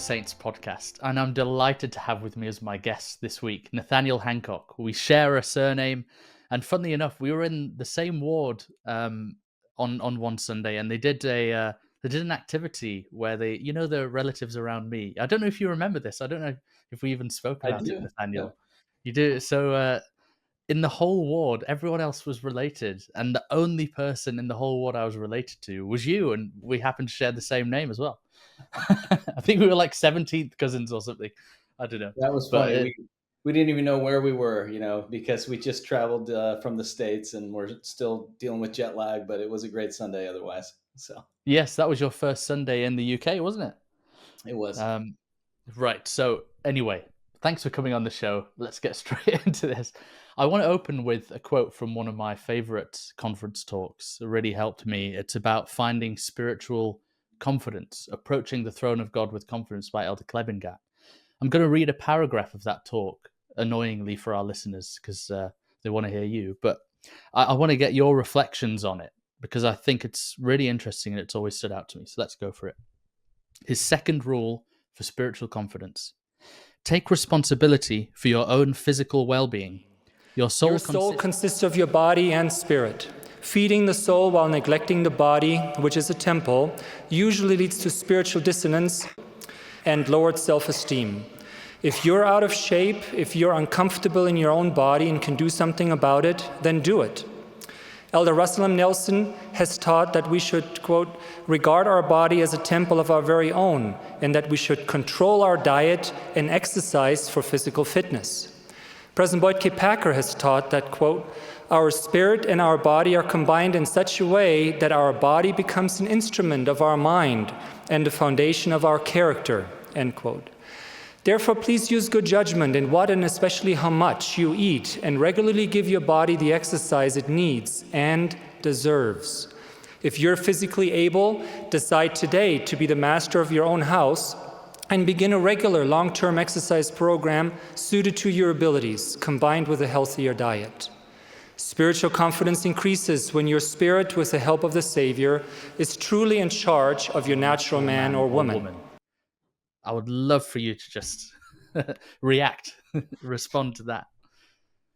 Saints podcast, and I'm delighted to have with me as my guest this week Nathaniel Hancock. We share a surname, and funnily enough, we were in the same ward on one Sunday, and they did an activity where the relatives around me. I don't know if you remember this. I don't know if we even spoke I about it, do. Yeah. Nathaniel. You do. So in the whole ward, everyone else was related, and the only person in the whole ward I was related to was you, and we happened to share the same name as well. I think we were like 17th cousins or something. I don't know, That was but funny. We didn't even know where we were, because we just traveled from the States and we're still dealing with jet lag, but it was a great Sunday otherwise. So yes, that was your first Sunday in the UK, wasn't it? it was. Um, right. So anyway, thanks for coming on the show. Let's get straight into this. I want to open with a quote from one of my favorite conference talks. It really helped me. It's about finding spiritual confidence, approaching the throne of God with confidence by Elder Klebengat. I'm going to read a paragraph of that talk, annoyingly for our listeners, because they want to hear you. But I want to get your reflections on it, because I think it's really interesting and it's always stood out to me. So let's go for it. His second rule for spiritual confidence: take responsibility for your own physical well-being. Your soul consists of your body and spirit. Feeding the soul while neglecting the body, which is a temple, usually leads to spiritual dissonance and lowered self-esteem. If you're out of shape, if you're uncomfortable in your own body and can do something about it, then do it. Elder Russell M. Nelson has taught that we should, quote, regard our body as a temple of our very own, and that we should control our diet and exercise for physical fitness. President Boyd K. Packer has taught that, quote, our spirit and our body are combined in such a way that our body becomes an instrument of our mind and the foundation of our character, end quote. Therefore, please use good judgment in what and especially how much you eat, and regularly give your body the exercise it needs and deserves. If you're physically able, decide today to be the master of your own house and begin a regular long-term exercise program suited to your abilities, combined with a healthier diet. Spiritual confidence increases when your spirit, with the help of the Savior, is truly in charge of your natural man or woman. I would love for you to just react, respond to that.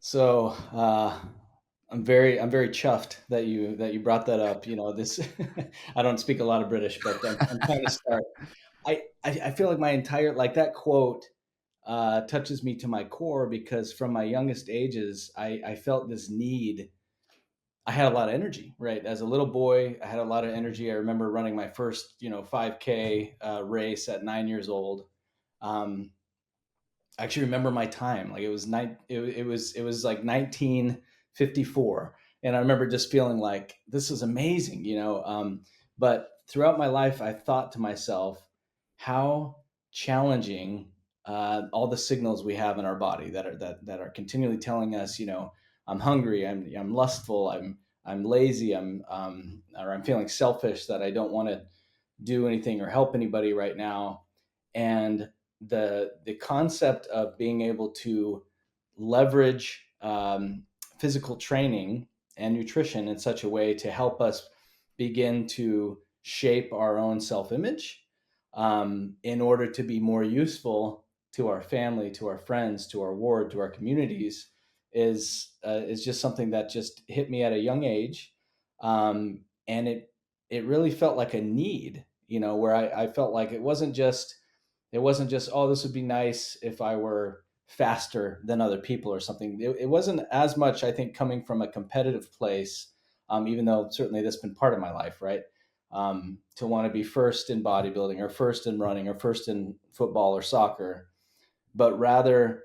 So I'm very chuffed that you brought that up. This I don't speak a lot of British, but I'm trying to start. I feel like my entire, like, that quote touches me to my core, because from my youngest ages, I felt this need. I had a lot of energy, right? As a little boy, I had a lot of energy. I remember running my first, 5K race at 9 years old. I actually remember my time. Like, it was it was like 1954, and I remember just feeling like this is amazing, But throughout my life, I thought to myself how challenging all the signals we have in our body that are continually telling us, I'm hungry, I'm lustful, I'm lazy, or I'm feeling selfish, that I don't want to do anything or help anybody right now. And the concept of being able to leverage physical training and nutrition in such a way to help us begin to shape our own self-image in order to be more useful to our family, to our friends, to our ward, to our communities, is just something that just hit me at a young age, and it really felt like a need, where I felt like it wasn't just, oh, this would be nice if I were faster than other people or something. It wasn't as much, I think, coming from a competitive place, even though certainly that's been part of my life, right? To want to be first in bodybuilding, or first in running, or first in football or soccer, but rather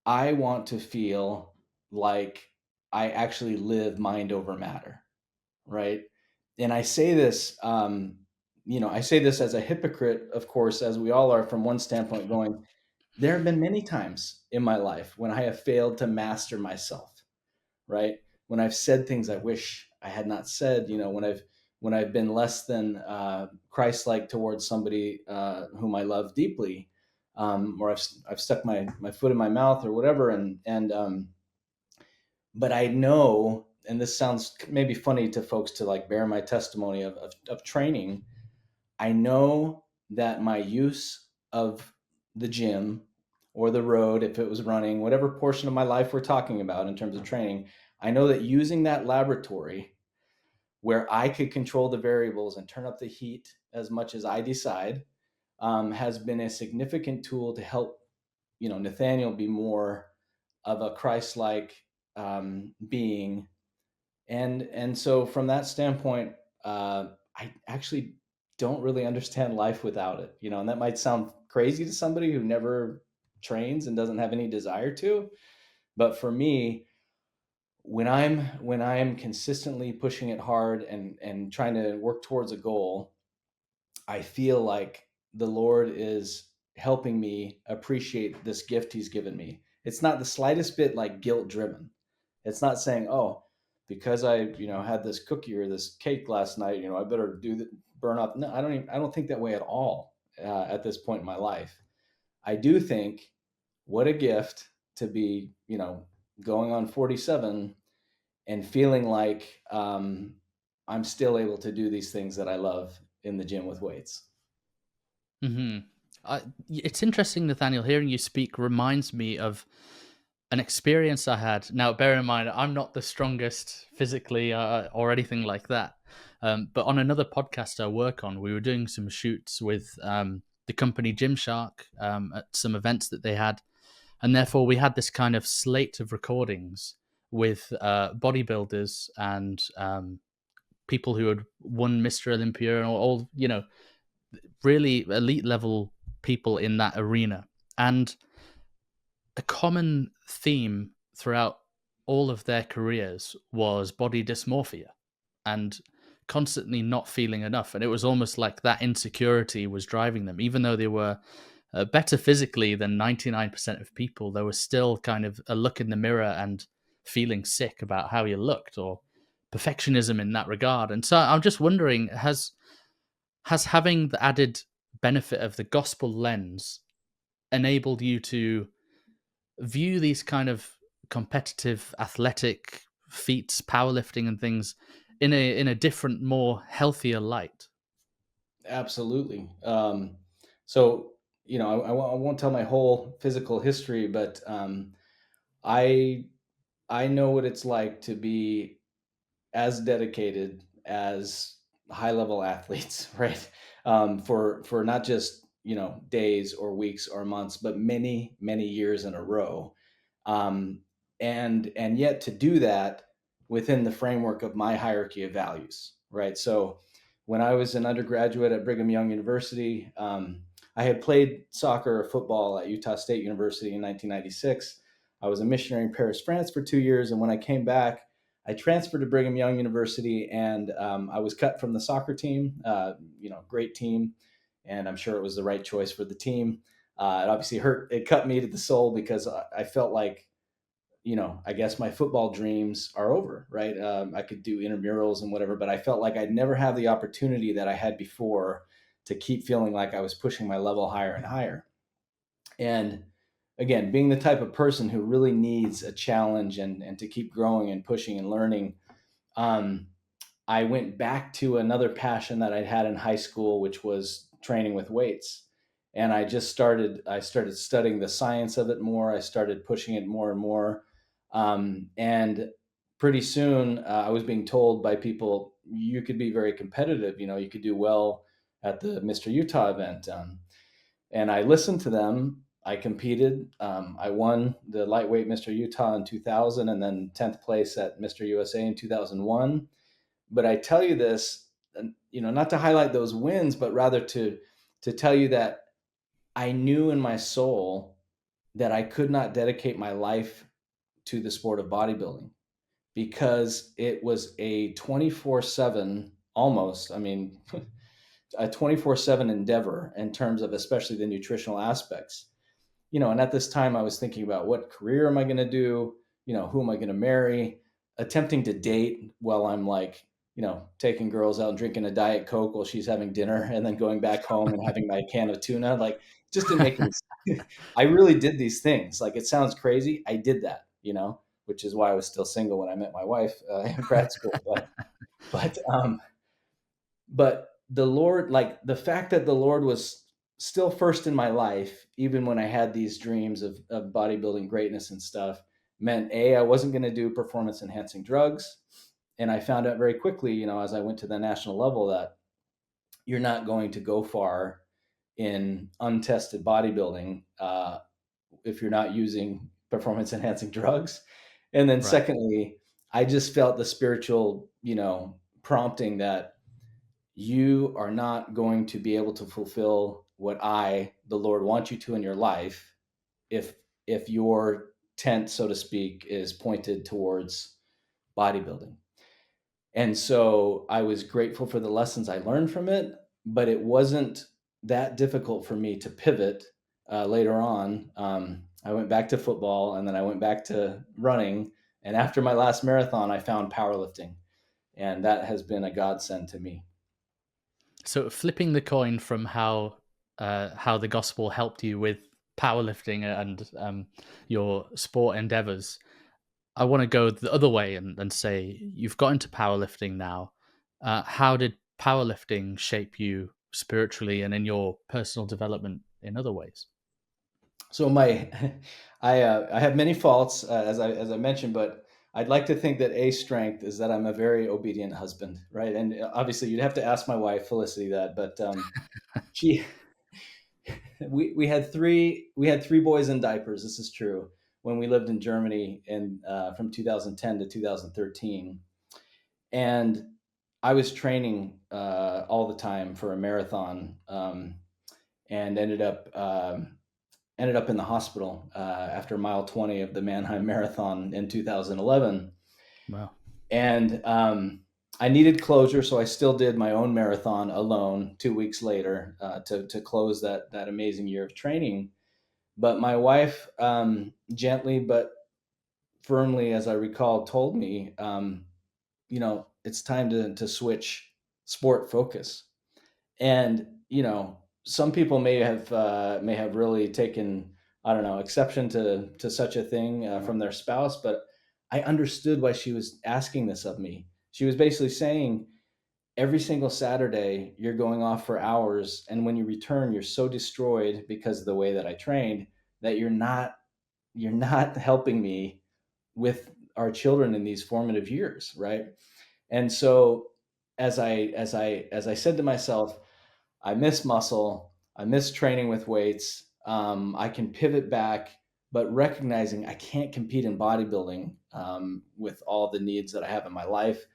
I want to feel like I actually live mind over matter, right? And I say this, I say this as a hypocrite, of course, as we all are, from one standpoint, going, there have been many times in my life when I have failed to master myself, right? When I've said things I wish I had not said, when I've been less than Christ-like towards somebody whom I love deeply, or I've stuck my foot in my mouth or whatever, but I know, and this sounds maybe funny to folks to like bear my testimony of training, I know that my use of the gym or the road, if it was running, whatever portion of my life we're talking about in terms of training, I know that using that laboratory where I could control the variables and turn up the heat as much as I decide, has been a significant tool to help, Nathaniel be more of a Christ-like being. And so from that standpoint, I actually don't really understand life without it, and that might sound crazy to somebody who never trains and doesn't have any desire to, but for me, when I'm consistently pushing it hard and trying to work towards a goal, I feel like the Lord is helping me appreciate this gift he's given me. It's not the slightest bit like guilt driven. It's not saying, oh, because I, had this cookie or this cake last night, I better burn up. No, I don't think that way at all at this point in my life. I do think what a gift to be, going on 47 and feeling like I'm still able to do these things that I love in the gym with weights. Hmm. It's interesting, Nathaniel, hearing you speak reminds me of an experience I had. Now, bear in mind, I'm not the strongest physically or anything like that. But on another podcast I work on, we were doing some shoots with the company Gymshark at some events that they had. And therefore, we had this kind of slate of recordings with bodybuilders and people who had won Mr. Olympia and all, really elite level people in that arena. And a common theme throughout all of their careers was body dysmorphia and constantly not feeling enough. And it was almost like that insecurity was driving them. Even though they were better physically than 99% of people, there was still kind of a look in the mirror and feeling sick about how you looked, or perfectionism in that regard. And so I'm just wondering, has having the added benefit of the gospel lens enabled you to view these kind of competitive athletic feats, powerlifting and things in a different, more healthier light? Absolutely. So, I won't tell my whole physical history, but I I know what it's like to be as dedicated as high level athletes, right? For not just days or weeks or months, but many years in a row, um, and yet to do that within the framework of my hierarchy of values, right? So when I was an undergraduate at Brigham Young University, I had played soccer or football at Utah State University in 1996. I was a missionary in Paris, France for 2 years, and when I came back, I transferred to Brigham Young University, and I was cut from the soccer team. Great team, and I'm sure it was the right choice for the team. It obviously hurt. It cut me to the soul because I felt like, I guess my football dreams are over, right? I could do intramurals and whatever, but I felt like I'd never have the opportunity that I had before to keep feeling like I was pushing my level higher and higher. And again, being the type of person who really needs a challenge and to keep growing and pushing and learning, um, I went back to another passion that I'd had in high school, which was training with weights. And I started studying the science of it more. I started pushing it more and more. And pretty soon I was being told by people, you could be very competitive. You could do well at the Mr. Utah event. And I listened to them. I competed. I won the lightweight Mr. Utah in 2000 and then 10th place at Mr. USA in 2001. But I tell you this, not to highlight those wins, but rather to tell you that I knew in my soul that I could not dedicate my life to the sport of bodybuilding because it was a 24/7 almost, I mean, a 24/7 endeavor in terms of especially the nutritional aspects. And at this time I was thinking about what career am I going to do? Who am I going to marry? Attempting to date while I'm like, taking girls out and drinking a Diet Coke while she's having dinner and then going back home and having my can of tuna. Like, just didn't make any sense. I really did these things. Like, it sounds crazy. I did that, which is why I was still single when I met my wife in grad school. But the Lord, like the fact that the Lord was still first in my life, even when I had these dreams of bodybuilding greatness and stuff, meant I wasn't going to do performance enhancing drugs. And I found out very quickly, you know, as I went to the national level, that you're not going to go far in untested bodybuilding if you're not using performance enhancing drugs. And then Right. secondly, I just felt the spiritual, you know, prompting that you are not going to be able to fulfill what the Lord, wants you to in your life if your tent, so to speak, is pointed towards bodybuilding. And so I was grateful for the lessons I learned from it, but it wasn't that difficult for me to pivot later on. I went back to football, and then I went back to running. And after my last marathon, I found powerlifting, and that has been a godsend to me. So flipping the coin from how the gospel helped you with powerlifting and your sport endeavors, I want to go the other way and say you've got into powerlifting now. How did powerlifting shape you spiritually and in your personal development in other ways? So I have many faults, as I mentioned, but I'd like to think that a strength is that I'm a very obedient husband, right? And obviously, you'd have to ask my wife Felicity that, but she we had three boys in diapers. This is true when we lived in Germany in from 2010 to 2013, and I was training all the time for a marathon, and ended up in the hospital after mile 20 of the Mannheim Marathon in 2011. Wow. And I needed closure, so I still did my own marathon alone 2 weeks later to close that amazing year of training. But my wife, gently but firmly, as I recall, told me, you know, it's time to switch sport focus. And you know, some people may have really taken, I don't know, exception to such a thing from their spouse, but I understood why she was asking this of me. She was basically saying, every single Saturday you're going off for hours, and when you return, you're so destroyed because of the way that I trained that you're not helping me with our children in these formative years, right? And so as I said to myself, I miss muscle. I miss training with weights. I can pivot back, but recognizing I can't compete in bodybuilding with all the needs that I have in my life.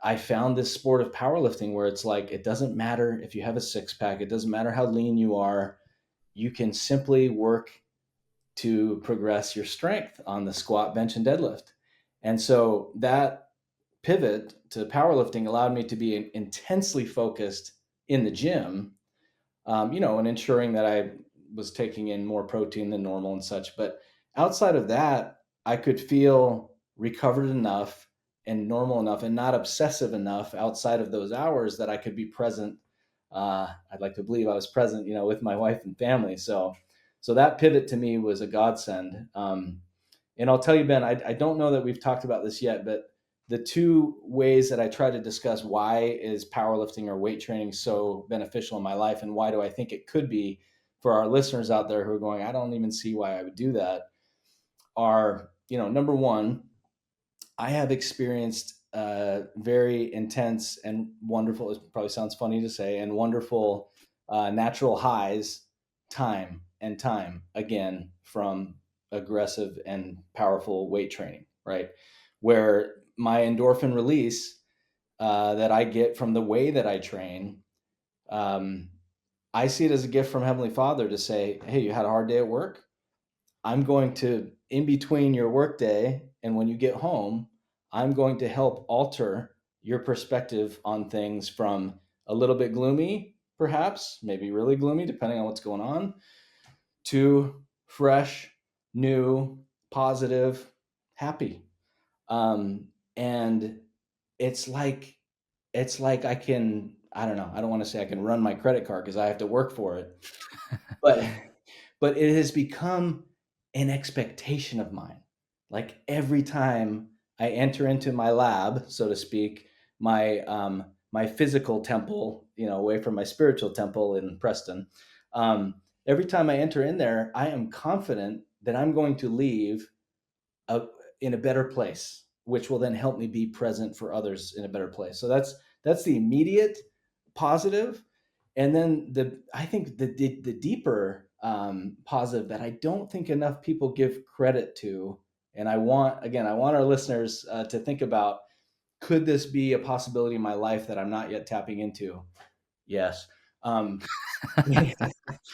I found this sport of powerlifting where it's like, it doesn't matter if you have a six pack. It doesn't matter how lean you are. You can simply work to progress your strength on the squat, bench, and deadlift. And so that pivot to powerlifting allowed me to be intensely focused in the gym, you know, and ensuring that I was taking in more protein than normal and such. But outside of that, I could feel recovered enough and normal enough and not obsessive enough outside of those hours that I could be present. I'd like to believe I was present, you know, with my wife and family. So that pivot to me was a godsend. And I'll tell you, Ben, I don't know that we've talked about this yet, but the two ways that I try to discuss why is powerlifting or weight training so beneficial in my life, and why do I think it could be for our listeners out there who are going, I don't even see why I would do that, are, you know, number one, I have experienced very intense and wonderful, it probably sounds funny to say, and wonderful natural highs time and time again from aggressive and powerful weight training, right? Where my endorphin release that I get from the way that I train, um, I see it as a gift from Heavenly Father to say, hey, you had a hard day at work. I'm going to, in between your workday and when you get home, I'm going to help alter your perspective on things from a little bit gloomy, perhaps, maybe really gloomy, depending on what's going on, to fresh, new, positive, happy. And it's like I can, I don't know, I don't want to say I can run my credit card because I have to work for it, but it has become an expectation of mine. Like every time I enter into my lab, so to speak, my my physical temple, away from my spiritual temple in Preston. Every time I enter in there, I am confident that I'm going to leave in a better place, which will then help me be present for others in a better place. So that's the immediate positive. And then I think the deeper positive that I don't think enough people give credit to, and I want our listeners to think about, could this be a possibility in my life that I'm not yet tapping into? Yes.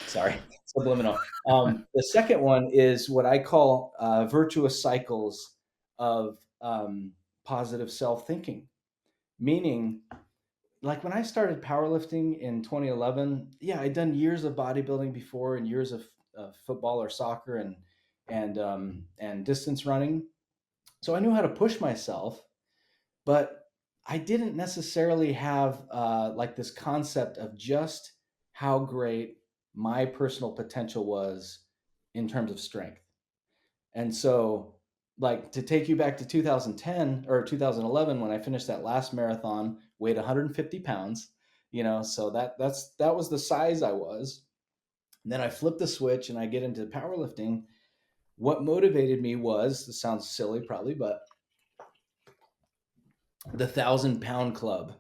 Sorry, subliminal. The second one is what I call virtuous cycles of positive self-thinking, meaning, like when I started powerlifting in 2011, yeah, I'd done years of bodybuilding before and years of football or soccer and distance running, so I knew how to push myself, but I didn't necessarily have like this concept of just how great my personal potential was in terms of strength. And so, like, to take you back to 2010 or 2011, when I finished that last marathon, weighed 150 pounds, so that was the size I was. And then I flipped the switch and I get into powerlifting. What motivated me was, this sounds silly probably, but the 1,000-pound club.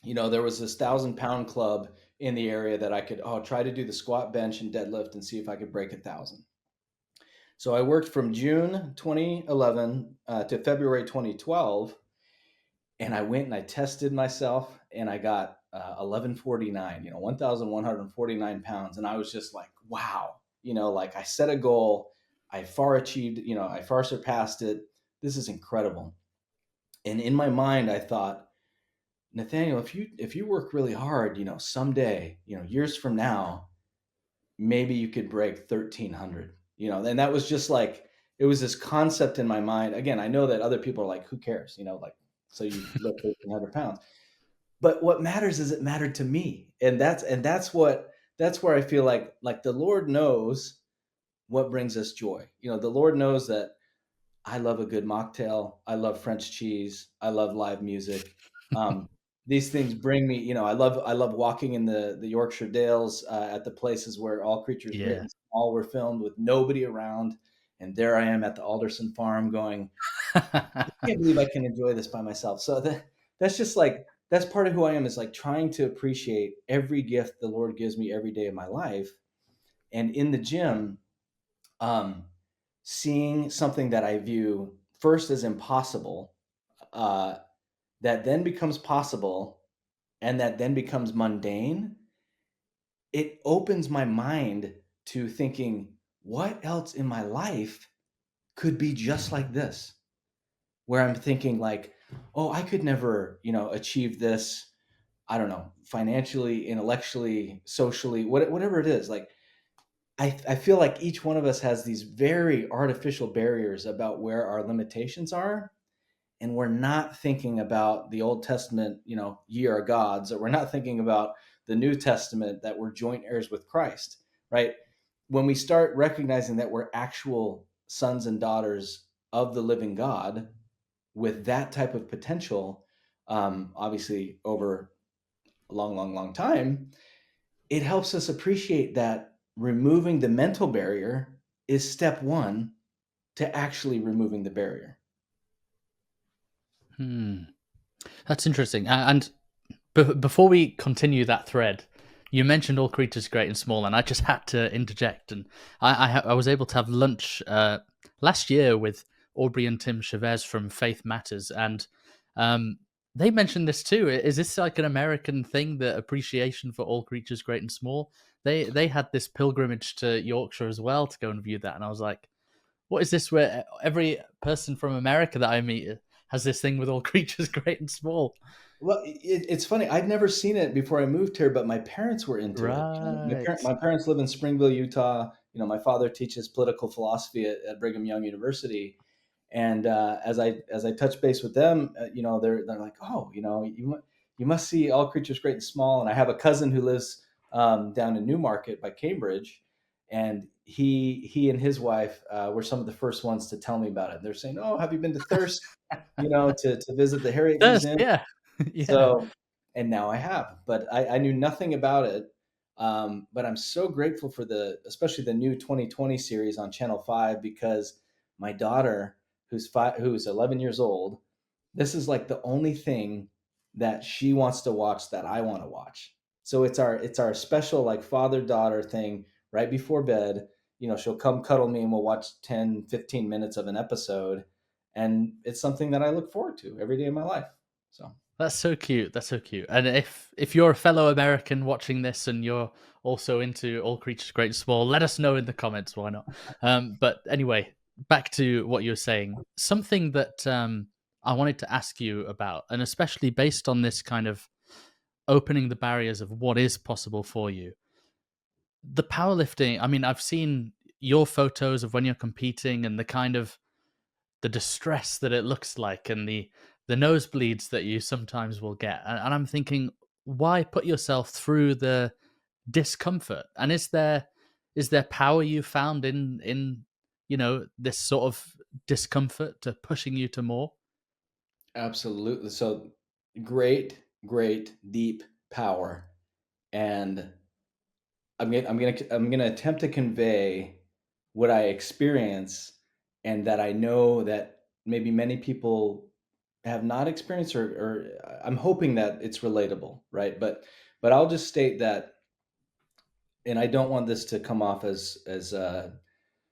There was this 1,000-pound club in the area that I could try to do the squat, bench, and deadlift and see if I could break 1,000. So I worked from June 2011 to February 2012, and I went and I tested myself, and I got 1149, 1,149 pounds, and I was just like, wow, like I set a goal, I far achieved, I far surpassed it. This is incredible. And in my mind, I thought, Nathaniel, if you work really hard, someday, years from now, maybe you could break 1,300. And that was just like, it was this concept in my mind. Again, I know that other people are like, who cares? Like, so you lift 1,300 pounds. But what matters is it mattered to me, and that's where I feel like the Lord knows what brings us joy. The Lord knows that I love a good mocktail. I love French cheese. I love live music. These things bring me, I love walking in the Yorkshire Dales at the places where All Creatures Great Yeah. and Small were filmed with nobody around. And there I am at the Alderson farm going, I can't believe I can enjoy this by myself. So that's just like, that's part of who I am, is like trying to appreciate every gift the Lord gives me every day of my life. And in the gym, seeing something that I view first as impossible, that then becomes possible, and that then becomes mundane, it opens my mind to thinking, what else in my life could be just like this? Where I'm thinking like, oh, I could never, achieve this, I don't know, financially, intellectually, socially, whatever it is. Like, I feel like each one of us has these very artificial barriers about where our limitations are. And we're not thinking about the Old Testament, ye are gods, or we're not thinking about the New Testament, that we're joint heirs with Christ, right? When we start recognizing that we're actual sons and daughters of the living God with that type of potential, obviously over a long, long, long time, it helps us appreciate that removing the mental barrier is step one to actually removing the barrier. That's interesting. And before we continue that thread, you mentioned All Creatures Great and Small, and I just had to interject. And I was able to have lunch last year with Aubrey and Tim Chavez from Faith Matters, and they mentioned this too. Is this like an American thing, the appreciation for All Creatures Great and Small? They had this pilgrimage to Yorkshire as well to go and view that, and I was like, what is this, where every person from America that I meet has this thing with All Creatures Great and Small? Well, it's funny. I'd never seen it before I moved here, but my parents were into it. Right. My parents live in Springville, Utah. My father teaches political philosophy at Brigham Young University, and as I touch base with them, they're like, oh, you must see All Creatures Great and Small. And I have a cousin who lives down in Newmarket by Cambridge, and he and his wife were some of the first ones to tell me about it. They're saying, oh, have you been to Thirst? To visit the Harriet Thirst, Museum? yeah. Yeah. So And now I have, but I knew nothing about it. But I'm so grateful for especially the new 2020 series on Channel 5, because my daughter, who's 11 years old, this is like the only thing that she wants to watch that I want to watch. So it's our special like father-daughter thing right before bed. She'll come cuddle me and we'll watch 10, 15 minutes of an episode. And it's something that I look forward to every day of my life. So That's so cute. That's so cute. And if you're a fellow American watching this and you're also into All Creatures Great and Small, let us know in the comments. Why not? But anyway, back to what you were saying. Something that I wanted to ask you about, and especially based on this kind of opening the barriers of what is possible for you. The powerlifting. I mean, I've seen your photos of when you're competing and the kind of the distress that it looks like, and the nosebleeds that you sometimes will get, and I'm thinking, why put yourself through the discomfort? And is there power you found in this sort of discomfort to pushing you to more? absolutely. So great, great, deep power. And I'm gonna attempt to convey what I experience, and that I know that maybe many people have not experienced, or I'm hoping that it's relatable, right? But I'll just state that, and I don't want this to come off as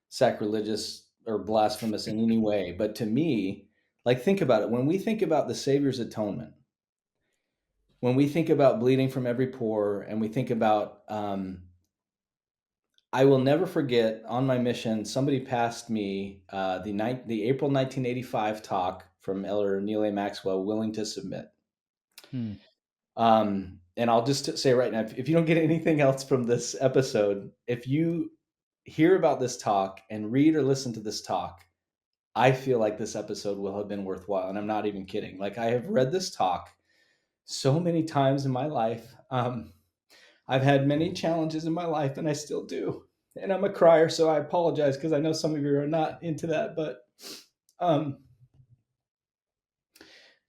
sacrilegious or blasphemous in any way. But to me, like, think about it. When we think about the Savior's atonement, when we think about bleeding from every pore, and we think about I will never forget, on my mission, somebody passed me the April 1985 talk from Elder Maxwell, Willing to Submit. Hmm. And I'll just say right now, if you don't get anything else from this episode, if you hear about this talk and read or listen to this talk, I feel like this episode will have been worthwhile. And I'm not even kidding. Like, I have read this talk so many times in my life. I've had many challenges in my life, and I still do. And I'm a crier, so I apologize, because I know some of you are not into that. But um,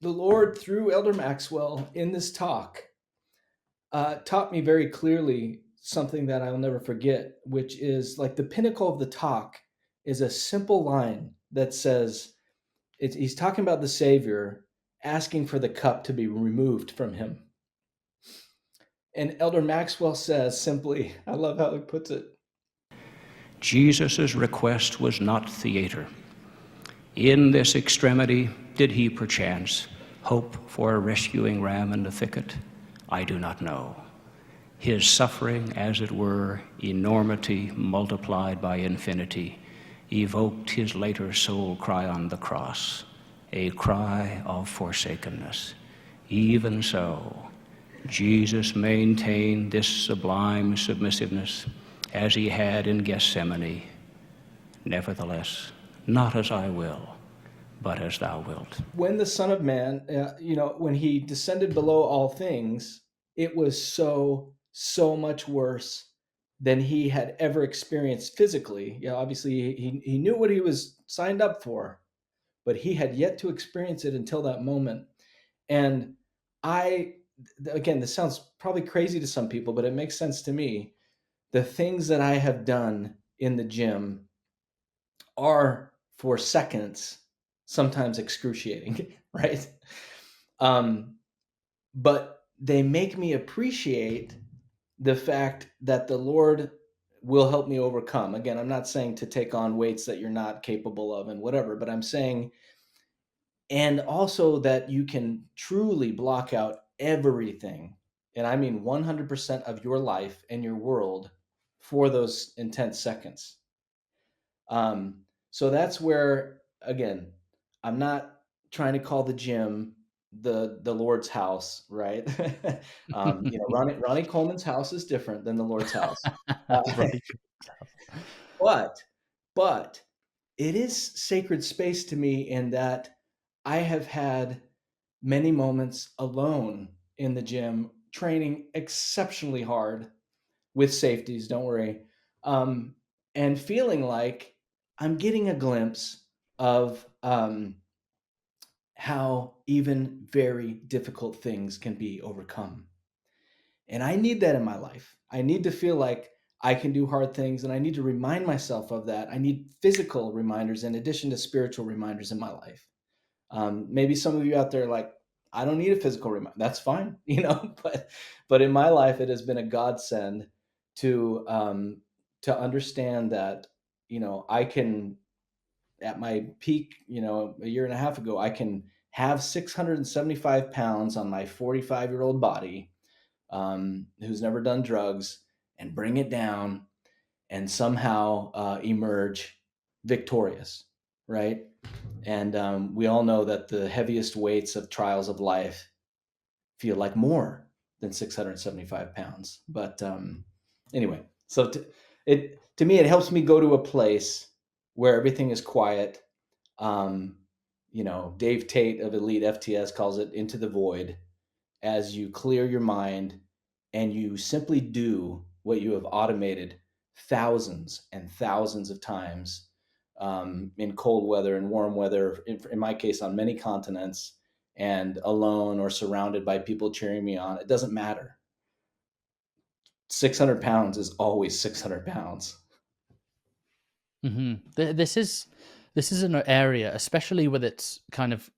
the Lord, through Elder Maxwell in this talk, taught me very clearly something that I'll never forget, which is like the pinnacle of the talk is a simple line that says, he's talking about the Savior asking for the cup to be removed from him. And Elder Maxwell says simply, I love how he puts it, Jesus' request was not theater. In this extremity did he perchance hope for a rescuing ram in the thicket? I do not know. His suffering, as it were, enormity multiplied by infinity, evoked his later soul cry on the cross, a cry of forsakenness. Even so, Jesus maintained this sublime submissiveness as he had in Gethsemane. Nevertheless, not as I will, but as thou wilt. when the Son of Man, when he descended below all things, it was so, so much worse than he had ever experienced physically. Obviously, he knew what he was signed up for, but he had yet to experience it until that moment. And again, this sounds probably crazy to some people, but it makes sense to me. The things that I have done in the gym are, for seconds, sometimes excruciating, right? Um, but they make me appreciate the fact that the Lord will help me overcome. Again, I'm not saying to take on weights that you're not capable of and whatever, but I'm saying, and also that you can truly block out everything, and I mean 100% of your life and your world for those intense seconds. So that's where, again, I'm not trying to call the gym the Lord's house, right? Ronnie Coleman's house is different than the Lord's house. Right. But but it is sacred space to me, in that I have had many moments alone in the gym, training exceptionally hard with safeties, don't worry, and feeling like I'm getting a glimpse of how even very difficult things can be overcome. And I need that in my life. I need to feel like I can do hard things, and I need to remind myself of that. I need physical reminders in addition to spiritual reminders in my life. Maybe some of you out there are like, I don't need a physical reminder. That's fine, but in my life, it has been a godsend to understand that I can, at my peak, a year and a half ago, I can have 675 pounds on my 45-year-old body, who's never done drugs, and bring it down and somehow emerge victorious, right? And we all know that the heaviest weights of trials of life feel like more than 675 pounds. But anyway, so to me, it helps me go to a place where everything is quiet. Um, Dave Tate of Elite FTS calls it into the void, as you clear your mind and you simply do what you have automated thousands and thousands of times, in cold weather and warm weather, in my case, on many continents, and alone or surrounded by people cheering me on. It doesn't matter. 600 pounds is always 600 pounds. This is an area, especially with its kind of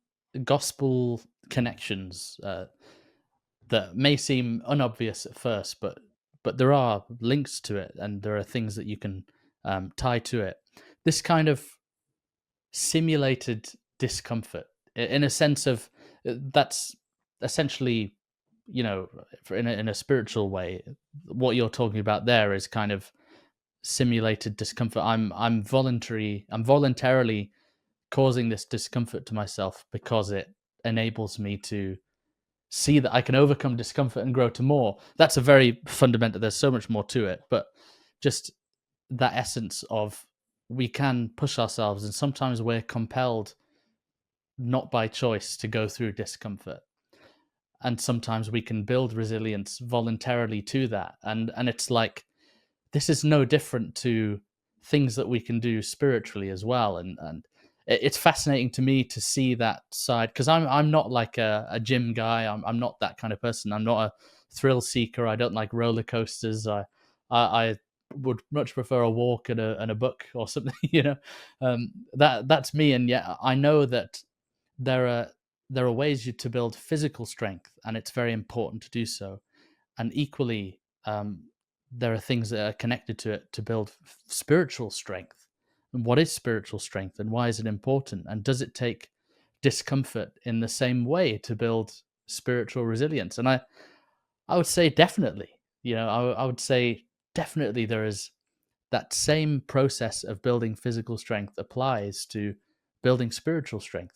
gospel connections, that may seem unobvious at first, but there are links to it, and there are things that you can tie to it. This kind of simulated discomfort, in a sense of that's essentially, in a spiritual way, what you're talking about there is kind of simulated discomfort. I'm voluntarily causing this discomfort to myself because it enables me to see that I can overcome discomfort and grow to more. That's a very fundamental, there's so much more to it, but just that essence of we can push ourselves, and sometimes we're compelled not by choice to go through discomfort, and sometimes we can build resilience voluntarily to that. And it's like, this is no different to things that we can do spiritually as well. And it's fascinating to me to see that side, because I'm not like a gym guy. I'm not that kind of person. I'm not a thrill seeker. I don't like roller coasters. I would much prefer a walk and a book or something. That's me. And yet I know that there are ways to build physical strength, and it's very important to do so. And equally, there are things that are connected to it to build spiritual strength. And what is spiritual strength, and why is it important? And does it take discomfort in the same way to build spiritual resilience? And I would say definitely. I would say definitely there is that same process of building physical strength applies to building spiritual strength.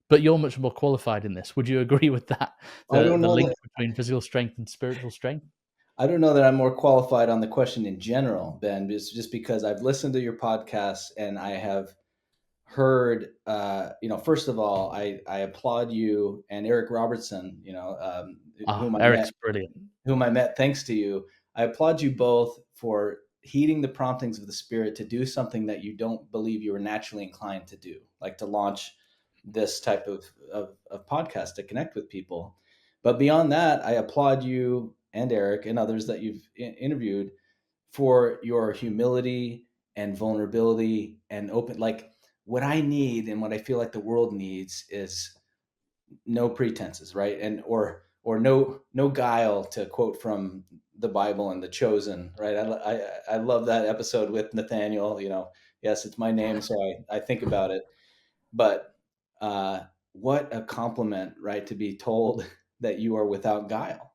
But you're much more qualified in this. Would you agree with that? I The don't know link that between physical strength and spiritual strength? I don't know that I'm more qualified on the question in general, Ben, just because I've listened to your podcast and I have heard, first of all, I applaud you and Eric Robertson, whom I met, Eric's brilliant. thanks to you. I applaud you both for heeding the promptings of the Spirit to do something that you don't believe you were naturally inclined to do, like to launch this type of podcast to connect with people. But beyond that, I applaud you and Eric and others that you've interviewed for your humility and vulnerability and open. Like, what I need and what I feel like the world needs is no pretenses, right? And or no guile, to quote from the Bible and The Chosen, right? I love that episode with Nathaniel. Yes, it's my name, so I think about it. But what a compliment, right? To be told that you are without guile.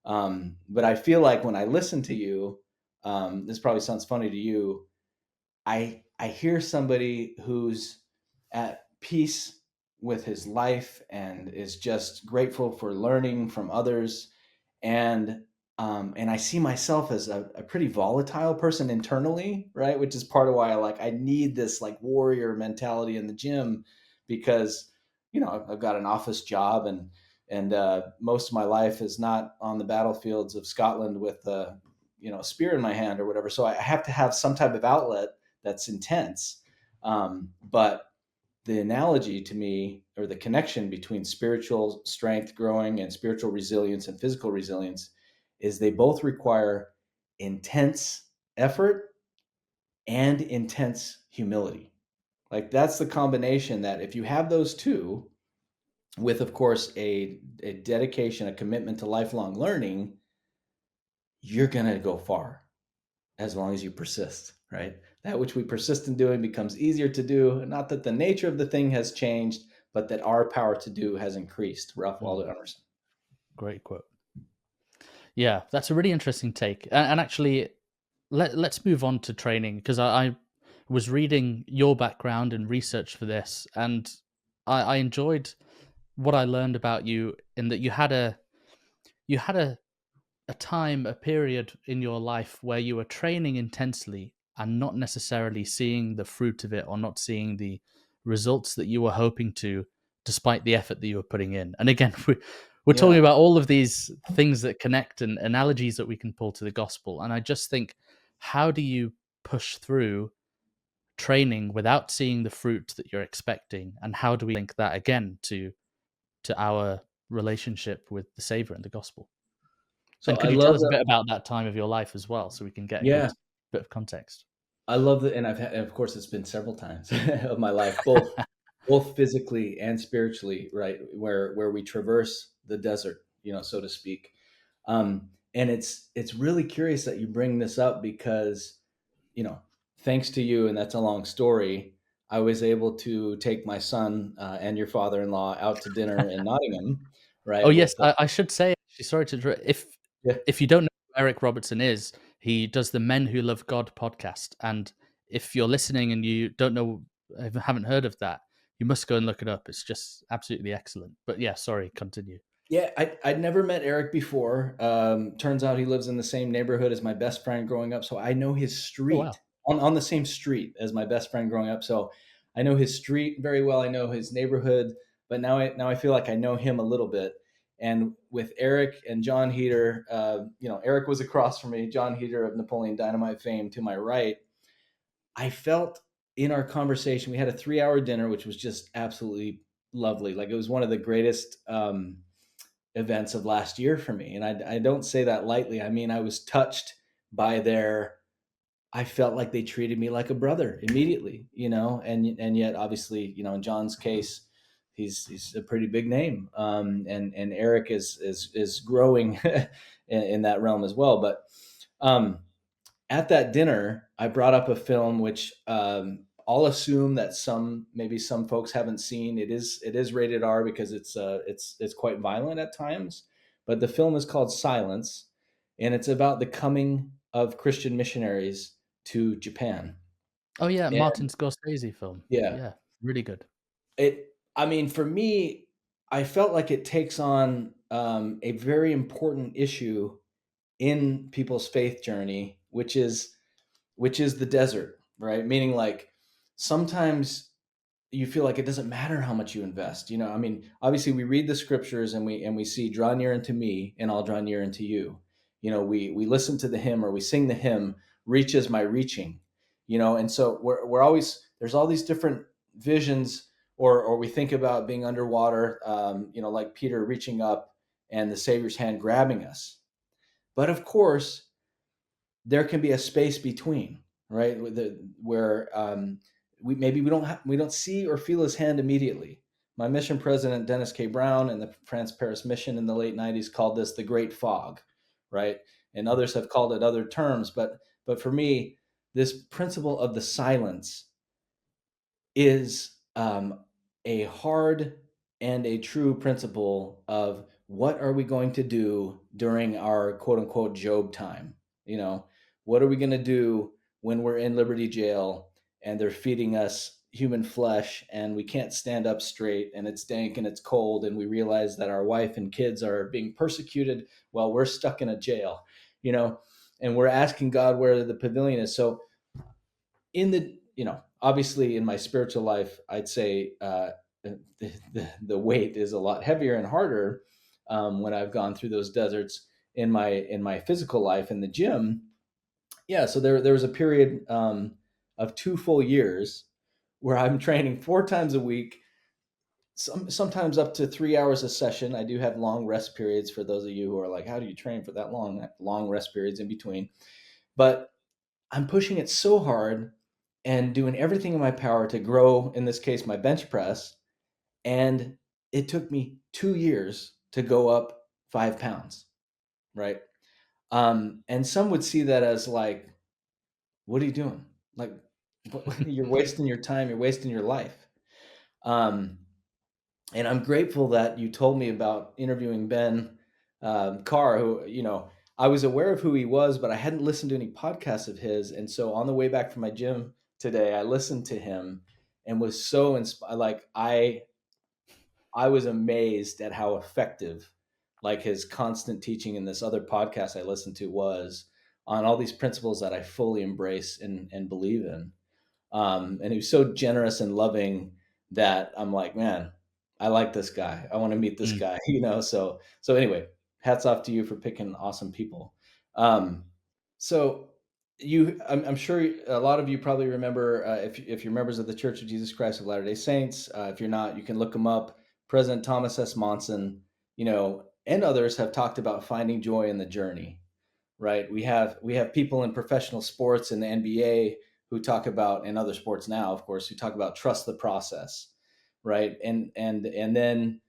But I feel like when I listen to you, this probably sounds funny to you, I hear somebody who's at peace with his life and is just grateful for learning from others, and I see myself as a pretty volatile person internally, right? Which is part of why I need this like warrior mentality in the gym, because I've got an office job, and most of my life is not on the battlefields of Scotland with a spear in my hand or whatever. So I have to have some type of outlet that's intense. But the analogy to me, or the connection between spiritual strength growing and spiritual resilience and physical resilience, is they both require intense effort and intense humility. Like, that's the combination that if you have those two, with, of course, a dedication, a commitment to lifelong learning, you're going to go far as long as you persist, right? That which we persist in doing becomes easier to do. Not that the nature of the thing has changed, but that our power to do has increased. Ralph Waldo Emerson. Great quote. Yeah, that's a really interesting take. And actually, let's move on to training, because I was reading your background and research for this, and I enjoyed what I learned about you, in that you had a time, a period in your life where you were training intensely and not necessarily seeing the fruit of it, or not seeing the results that you were hoping to, despite the effort that you were putting in. And again, we're talking about all of these things that connect, and analogies that we can pull to the gospel. And I just think, how do you push through training without seeing the fruit that you're expecting? And how do we link that again to our relationship with the Savior and the gospel? So And could I you tell love us a that. bit about that time of your life as well, so we can get a Yeah, good bit of context? I love that. And I've had, of course, it's been several times of my life, both physically and spiritually, right? Where we traverse the desert, so to speak. And it's really curious that you bring this up, because, thanks to you, and that's a long story, I was able to take my son and your father-in-law out to dinner in Nottingham, Oh right? yes, With I should say, actually, sorry to yeah, if you don't know who Eric Robertson is, he does the Men Who Love God podcast. And if you're listening and you don't know, haven't heard of that, you must go and look it up. It's just absolutely excellent. But yeah, sorry, continue. yeah. I'd never met Eric before. Turns out he lives in the same neighborhood as my best friend growing up, so I know his Oh wow. street, on the same street as my best friend growing up. So I know his street very well. I know his neighborhood, but now I feel like I know him a little bit. And with Eric and John Heater, Eric was across from me, John Heater of Napoleon Dynamite fame to my right. I felt in our conversation, we had a 3-hour dinner, which was just absolutely lovely. Like, it was one of the greatest events of last year for me. And I don't say that lightly. I mean, I was touched by I felt like they treated me like a brother immediately, and yet obviously, in John's case, he's a pretty big name. And Eric is growing in that realm as well. But um, at that dinner, I brought up a film which I'll assume that maybe some folks haven't seen. It is rated R, because it's quite violent at times. But the film is called Silence, and it's about the coming of Christian missionaries to Japan. Oh yeah, And Martin Scorsese film. yeah, Yeah, really good. I mean, for me, I felt like it takes on a very important issue in people's faith journey, which is the desert, right? Meaning, like, sometimes you feel like it doesn't matter how much you invest. I mean, obviously we read the scriptures, and we see, draw near unto me and I'll draw near unto you. We listen to the hymn, or we sing the hymn, reach is my reaching. And so we're always, there's all these different visions, or we think about being underwater, like Peter reaching up and the Savior's hand grabbing us. But of course, there can be a space between, right? Where we don't see or feel his hand immediately. My mission president, Dennis K. Brown, and the France Paris mission in the late 90s called this the Great Fog, right? And others have called it other terms, but for me, this principle of the silence is a hard and a true principle of, what are we going to do during our quote unquote Job time? What are we going to do when we're in Liberty Jail and they're feeding us human flesh and we can't stand up straight and it's dank and it's cold and we realize that our wife and kids are being persecuted while we're stuck in a jail, and we're asking God where the pavilion is. So obviously in my spiritual life, I'd say the weight is a lot heavier and harder when I've gone through those deserts. In my physical life in the gym, yeah. So there was a period of 2 full years where I'm training 4 times a week, sometimes up to 3 hours a session. I do have long rest periods for those of you who are like, how do you train for that long rest periods in between? But I'm pushing it so hard and doing everything in my power to grow, in this case, my bench press. And it took me 2 years to go up 5 pounds, right? And some would see that as like, what are you doing? Like, you're wasting your time, you're wasting your life. And I'm grateful that you told me about interviewing Ben Carr, who, I was aware of who he was, but I hadn't listened to any podcasts of his. And so on the way back from my gym today, I listened to him and was so inspired. Like, I was amazed at how effective, like, his constant teaching in this other podcast I listened to was on all these principles that I fully embrace and believe in. And he was so generous and loving that I'm like, man, I like this guy. I want to meet this guy, So anyway, hats off to you for picking awesome people. So I'm sure a lot of you probably remember, if you're members of the Church of Jesus Christ of Latter-day Saints. If you're not, you can look them up. President Thomas S. Monson, and others have talked about finding joy in the journey, right? We have people in professional sports in the NBA who talk about, and other sports now, of course, who talk about trust the process, right? And then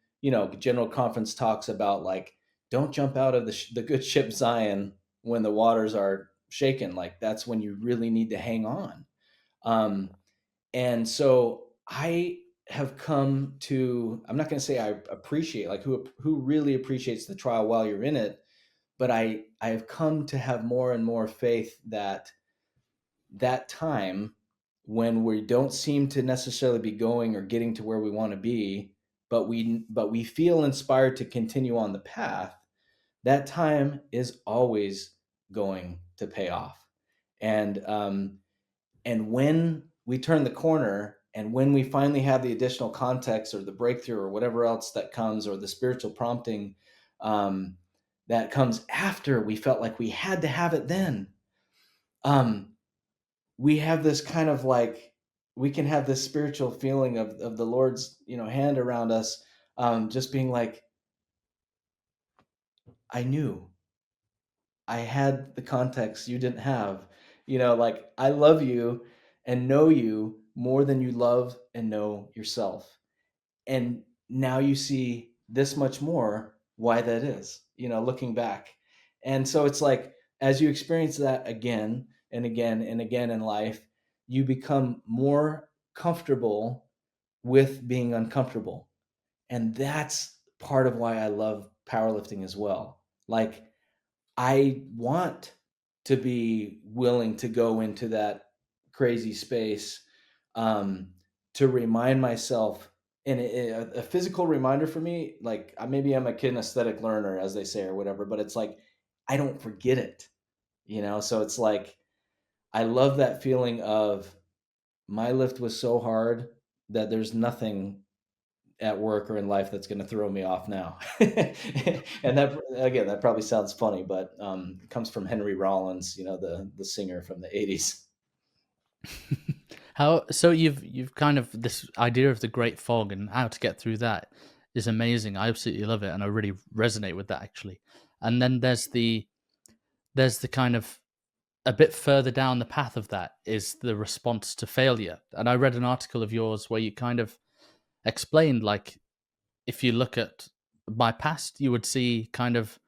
General Conference talks about, like, don't jump out of the good ship Zion when the waters are shaken. Like, that's when you really need to hang on. And so I have come to, I'm not going to say I appreciate, like, who really appreciates the trial while you're in it, but I have come to have more and more faith that time when we don't seem to necessarily be going or getting to where we want to be, but we feel inspired to continue on the path, that time is always going to pay off. And when we turn the corner, and when we finally have the additional context or the breakthrough or whatever else that comes, or the spiritual prompting that comes after we felt like we had to have it then, we have this kind of, like, we can have this spiritual feeling of the Lord's hand around us, just being like, I knew I had the context you didn't have. Like, I love you and know you more than you love and know yourself. And now you see this much more why that is, looking back. And so it's like, as you experience that again and again and again in life, you become more comfortable with being uncomfortable. And that's part of why I love powerlifting as well. Like, I want to be willing to go into that crazy space, to remind myself, and a physical reminder for me, like, maybe I'm a kinesthetic learner, as they say, or whatever, but it's like, I don't forget it, So it's like, I love that feeling of, my lift was so hard that there's nothing at work or in life that's going to throw me off now. And that, again, that probably sounds funny, but it comes from Henry Rollins, the singer from the 80s. So you've kind of, this idea of the great fog and how to get through that is amazing. I absolutely love it, and I really resonate with that, actually. And then there's the kind of, a bit further down the path of that is the response to failure. And I read an article of yours where you kind of explained, like, if you look at my past, you would see kind of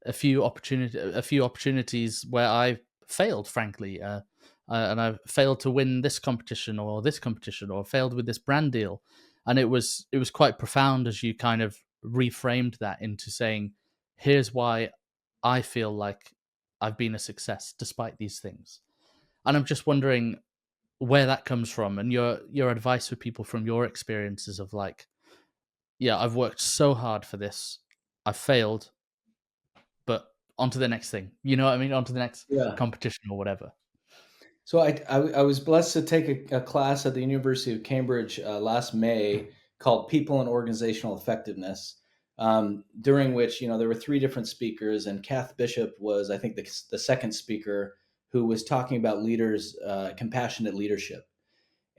a few opportunities where I failed, frankly, and I failed to win this competition or failed with this brand deal, and it was quite profound as you kind of reframed that into saying, here's why I feel like I've been a success despite these things. And I'm just wondering where that comes from, and your advice for people from your experiences of, like, yeah, I've worked so hard for this, I've failed, but on to the next thing. You know what I mean? On to the next Yeah. competition or whatever. So I was blessed to take a class at the University of Cambridge last May called People and Organizational Effectiveness, during which, there were 3 different speakers, and Kath Bishop was, I think, the second speaker, who was talking about leaders, compassionate leadership.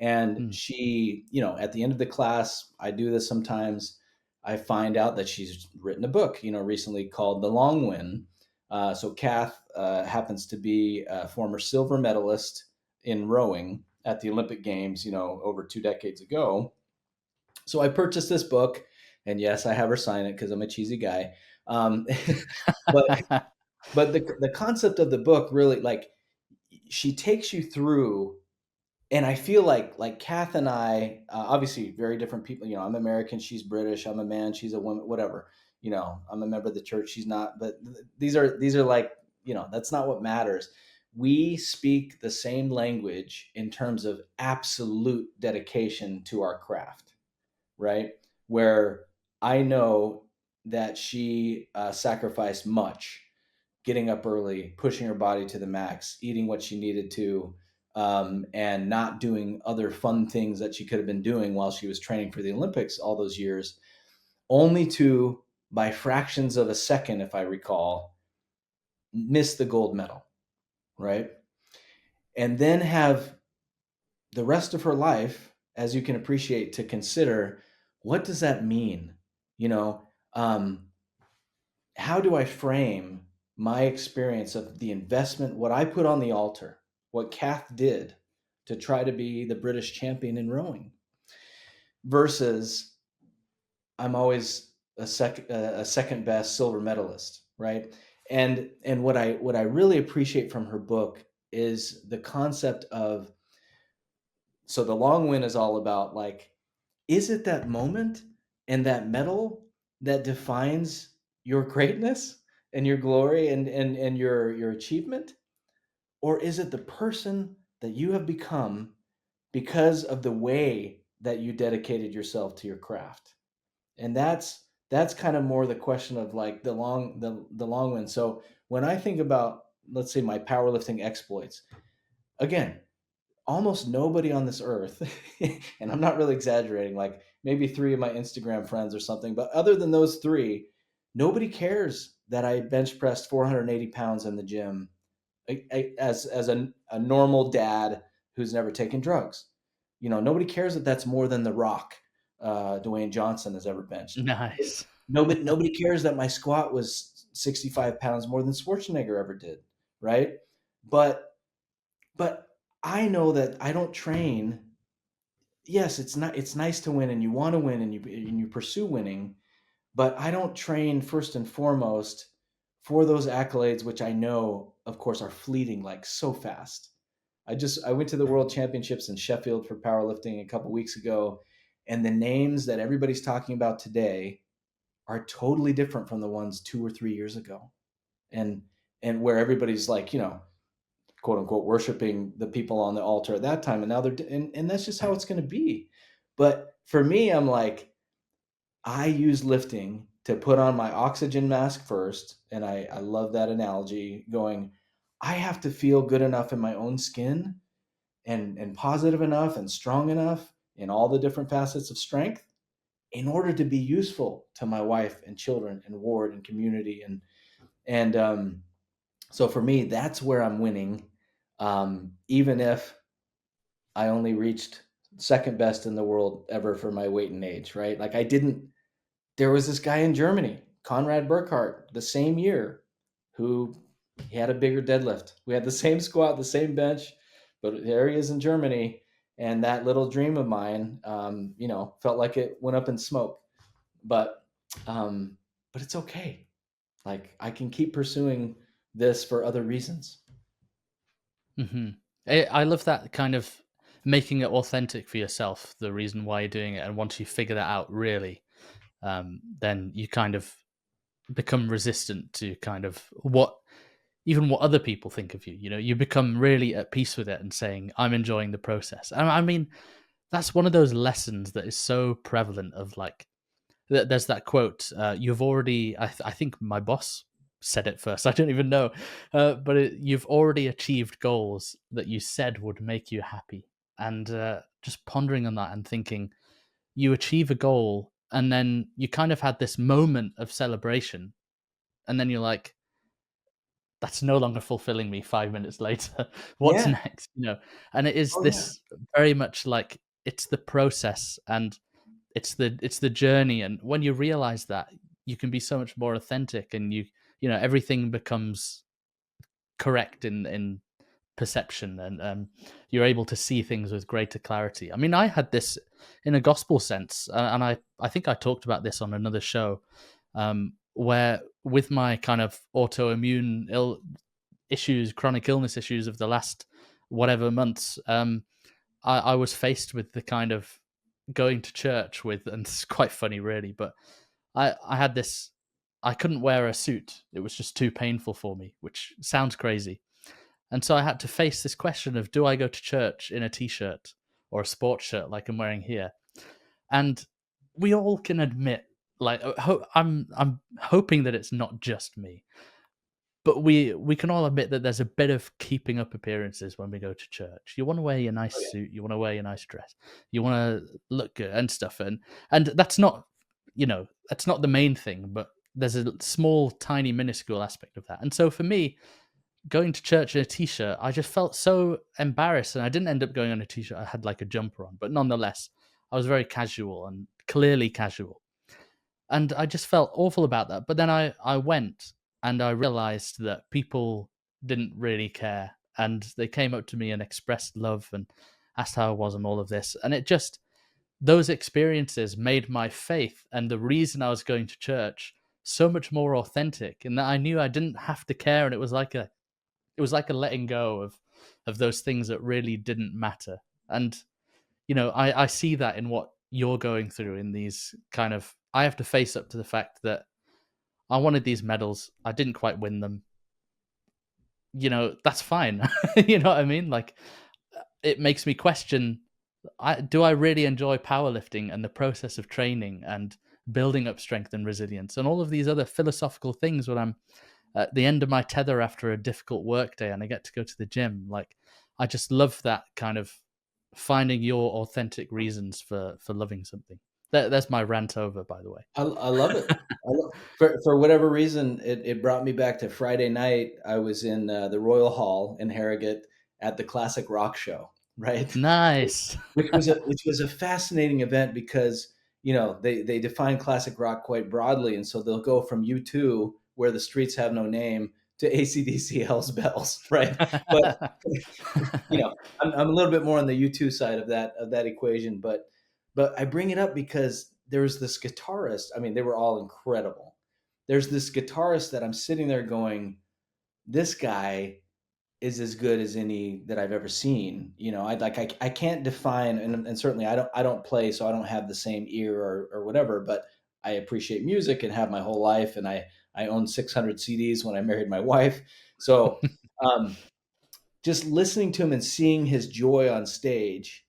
And she, at the end of the class, I do this sometimes, I find out that she's written a book, recently called The Long Win. So Kath happens to be a former silver medalist in rowing at the Olympic Games, over 2 decades ago. So I purchased this book, and yes, I have her sign it because I'm a cheesy guy. But but the concept of the book really, like, she takes you through, and I feel like Kath and I, obviously very different people. I'm American, she's British. I'm a man, she's a woman. Whatever. I'm a member of the church, she's not. But these are like, that's not what matters. We speak the same language in terms of absolute dedication to our craft, right? Where I know that she sacrificed much, getting up early, pushing her body to the max, eating what she needed to, and not doing other fun things that she could have been doing while she was training for the Olympics all those years, only to, by fractions of a second, if I recall, miss the gold medal, right? And then have the rest of her life, as you can appreciate, to consider, what does that mean? How do I frame my experience of the investment, what I put on the altar, what Kath did to try to be the British champion in rowing, versus I'm always a second best silver medalist, right? And what I really appreciate from her book is the concept of, so The Long Win is all about, like, is it that moment and that medal that defines your greatness and your glory and your achievement? Or is it the person that you have become because of the way that you dedicated yourself to your craft? And that's kind of more the question of, like, the long win. So when I think about, let's say, my powerlifting exploits, again, almost nobody on this earth, and I'm not really exaggerating, like maybe 3 of my Instagram friends or something, but other than those 3, nobody cares that I bench pressed 480 pounds in the gym as a normal dad who's never taken drugs. Nobody cares that that's more than The Rock, Dwayne Johnson, has ever benched. Nice. Nobody cares that my squat was 65 pounds more than Schwarzenegger ever did, right? But I know that I don't train. Yes, it's nice to win, and you want to win, and you pursue winning, but I don't train first and foremost for those accolades, which I know, of course, are fleeting, like, so fast. I went to the World Championships in Sheffield for powerlifting a couple weeks ago, and the names that everybody's talking about today are totally different from the ones 2 or 3 years ago. And where everybody's, like, quote unquote, worshiping the people on the altar at that time. And now and that's just how it's going to be. But for me, I'm like, I use lifting to put on my oxygen mask first. And I love that analogy, going, I have to feel good enough in my own skin and positive enough and strong enough in all the different facets of strength in order to be useful to my wife and children and ward and community. And so for me, that's where I'm winning. Even if I only reached second best in the world ever for my weight and age, right? Like, there was this guy in Germany, Conrad Burkhardt, the same year, who, he had a bigger deadlift. We had the same squat, the same bench, but there he is in Germany. And that little dream of mine, felt like it went up in smoke, but it's okay. Like, I can keep pursuing this for other reasons. Mm-hmm. I love that kind of making it authentic for yourself, the reason why you're doing it. And once you figure that out, really, then you kind of become resistant to kind of what other people think of you. You become really at peace with it and saying, I'm enjoying the process. And I mean, that's one of those lessons that is so prevalent of, like, there's that quote, you've already, I think my boss said it first, I don't even know, but you've already achieved goals that you said would make you happy. And just pondering on that and thinking, you achieve a goal and then you kind of had this moment of celebration, and then you're like, that's no longer fulfilling me 5 minutes later. What's Yeah. next? And it is Oh yeah. this very much like it's the process and it's the journey. And when you realize that, you can be so much more authentic, and everything becomes correct in perception, and you're able to see things with greater clarity. I mean, I had this in a gospel sense, and I think I talked about this on another show, where with my kind of autoimmune issues, chronic illness issues of the last whatever months, I was faced with the kind of going to church with, and it's quite funny really, but I had this, I couldn't wear a suit. It was just too painful for me, which sounds crazy. And so I had to face this question of, do I go to church in a t-shirt or a sports shirt like I'm wearing here? And we all can admit, like, I'm hoping that it's not just me, but we can all admit that there's a bit of keeping up appearances when we go to church. You want to wear your nice Oh yeah. suit, you want to wear your nice dress, you want to look good and stuff, and that's not, that's not the main thing, but there's a small, tiny, minuscule aspect of that. And so for me, going to church in a t-shirt, I just felt so embarrassed, and I didn't end up going on a t-shirt. I had like a jumper on, but nonetheless, I was very casual and clearly casual. And I just felt awful about that. But then I went and I realized that people didn't really care. And they came up to me and expressed love and asked how I was and all of this. And it just, those experiences made my faith and the reason I was going to church so much more authentic, in that I knew I didn't have to care. And it was like a letting go of those things that really didn't matter. And I see that in what you're going through in these kind of, I have to face up to the fact that I wanted these medals, I didn't quite win them. That's fine. You know what I mean? Like, it makes me question, do I really enjoy powerlifting and the process of training and building up strength and resilience and all of these other philosophical things when I'm at the end of my tether after a difficult work day and I get to go to the gym? Like, I just love that kind of finding your authentic reasons for loving something. That's my rant over, by the way. I love it. For whatever reason, it brought me back to Friday night. I was in the Royal Hall in Harrogate at the Classic Rock Show, right? Nice. Which was a fascinating event because they define classic rock quite broadly, and so they'll go from U2, where the streets have no name, to AC/DC Hell's Bells, right? But I'm a little bit more on the U2 side of that equation, but I bring it up because there's this guitarist. I mean, they were all incredible. There's this guitarist that I'm sitting there going, this guy is as good as any that I've ever seen. I can't define, and certainly I don't play, so I don't have the same ear or whatever, but I appreciate music and have my whole life. And I owned 600 CDs when I married my wife. So just listening to him and seeing his joy on stage,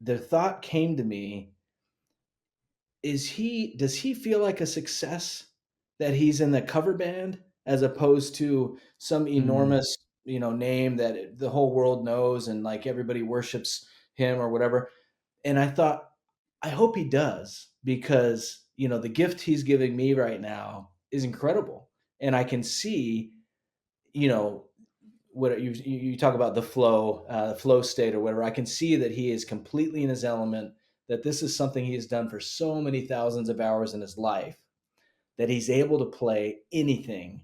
the thought came to me, does he feel like a success that he's in the cover band as opposed to some Mm, enormous name that the whole world knows and like everybody worships him or whatever? And I thought, I hope he does, because the gift he's giving me right now is incredible, and I can see you know what you talk about, the flow state or whatever. I can see that he is completely in his element, that this is something he has done for so many thousands of hours in his life, that he's able to play anything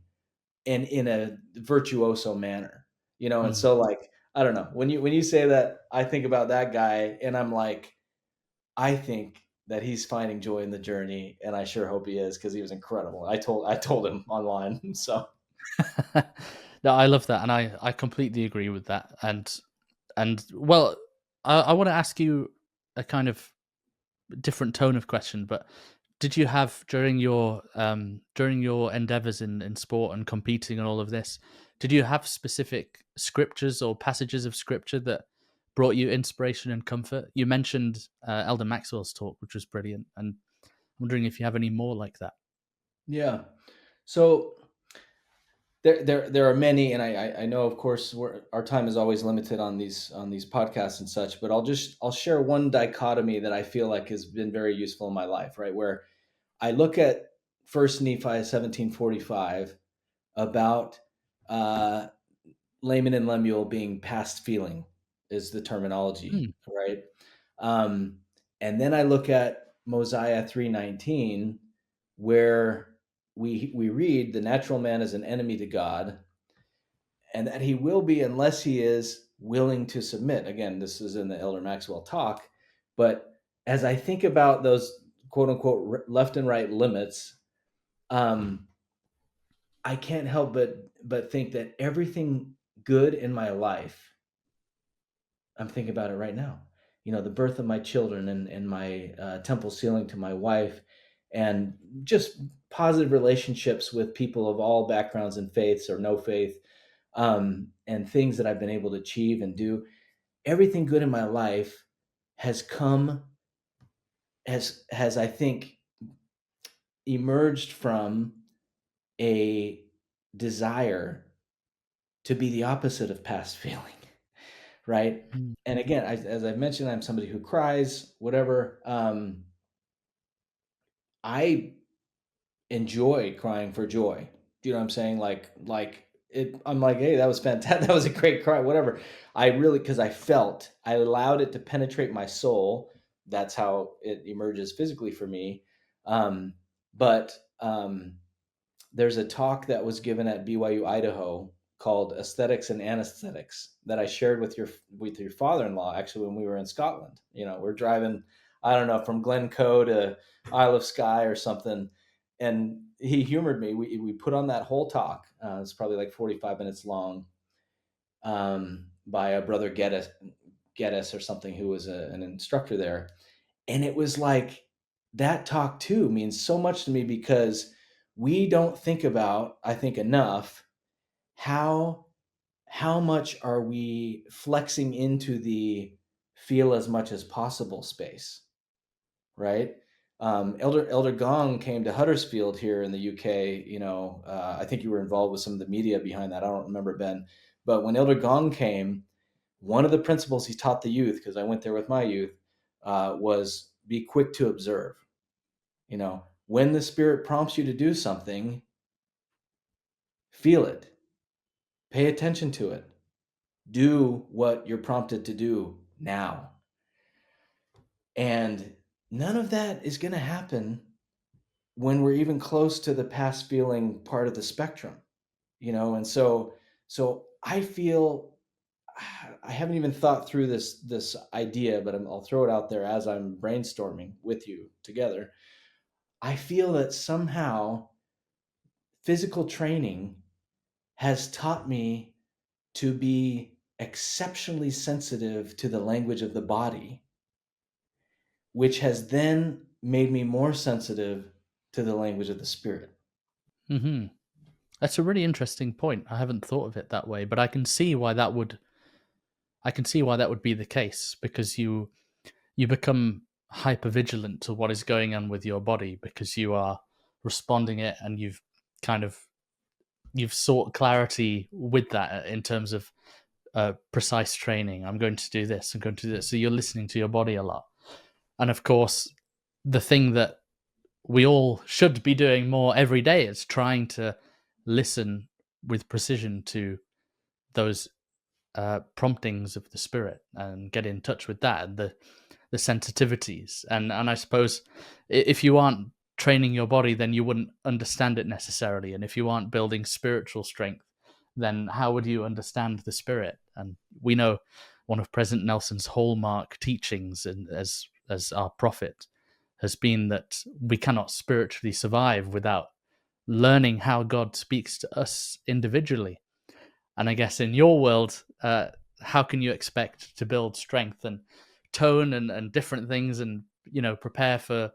and in a virtuoso manner, and mm. so, like, I don't know, when you say that, I think about that guy and I'm like, I think that he's finding joy in the journey, and I sure hope he is, because he was incredible. I told him online. So No, I love that, and I completely agree with that. And well, I want to ask you a kind of different tone of question, but did you have during your endeavors in sport and competing and all of this, did you have specific scriptures or passages of scripture that brought you inspiration and comfort? You mentioned Elder Maxwell's talk, which was brilliant, and I'm wondering if you have any more like that. yeah. So there are many, and I know, of course, our time is always limited on these podcasts and such, but I'll share one dichotomy that I feel like has been very useful in my life, right? Where I look at First Nephi 17:45 about uh, Layman and Lemuel being past feeling is the terminology, right? Um, and then I look at Mosiah 3:19, where we read the natural man is an enemy to God, and that he will be unless he is willing to submit. Again, this is in the Elder Maxwell talk, but as I think about those quote unquote left and right limits, I can't help but think that everything good in my life, I'm thinking about it right now. You know, the birth of my children and my temple sealing to my wife, and just positive relationships with people of all backgrounds and faiths or no faith, and things that I've been able to achieve and do. Everything good in my life has come, has I think emerged from a desire to be the opposite of past feeling, right? And again, as I've mentioned, I'm somebody who cries, whatever. I enjoy crying for joy. Do you know what I'm saying? Like it. I'm like, hey, that was fantastic. That was a great cry. Whatever. I really, because I allowed it to penetrate my soul. That's how it emerges physically for me. But there's a talk that was given at BYU Idaho called Aesthetics and Anesthetics that I shared with your father-in-law actually when we were in Scotland. You know, we're driving, I don't know, from Glencoe to Isle of Skye or something, and he humored me. We put on that whole talk. It's probably like 45 minutes long, by a brother Geddes or something who was an instructor there, and it was like that talk too means so much to me because we don't think about, I think, enough how much are we flexing into the feel as much as possible space, right? Elder Gong came to Huddersfield here in the UK. You know, I think you were involved with some of the media behind that. I don't remember, Ben, but when Elder Gong came, one of the principles he taught the youth, because I went there with my youth, was be quick to observe. You know, when the Spirit prompts you to do something, feel it, pay attention to it, do what you're prompted to do now. And none of that is going to happen when we're even close to the past feeling part of the spectrum, you know? And so I feel, I haven't even thought through this idea, but I'll throw it out there as I'm brainstorming with you together. I feel that somehow physical training has taught me to be exceptionally sensitive to the language of the body, which has then made me more sensitive to the language of the spirit. Mm-hmm. That's a really interesting point. I haven't thought of it that way, but I can see why that would be the case, because you become hyper vigilant to what is going on with your body because you are responding it, and you've sought clarity with that in terms of precise training. I'm going to do this. I'm going to do this. So you're listening to your body a lot. And of course, the thing that we all should be doing more every day is trying to listen with precision to those promptings of the spirit and get in touch with that and the sensitivities. And I suppose if you aren't training your body, then you wouldn't understand it necessarily. And if you aren't building spiritual strength, then how would you understand the spirit? And we know one of President Nelson's hallmark teachings, and as our prophet, has been that we cannot spiritually survive without learning how God speaks to us individually. And I guess in your world, how can you expect to build strength and tone and different things, and prepare for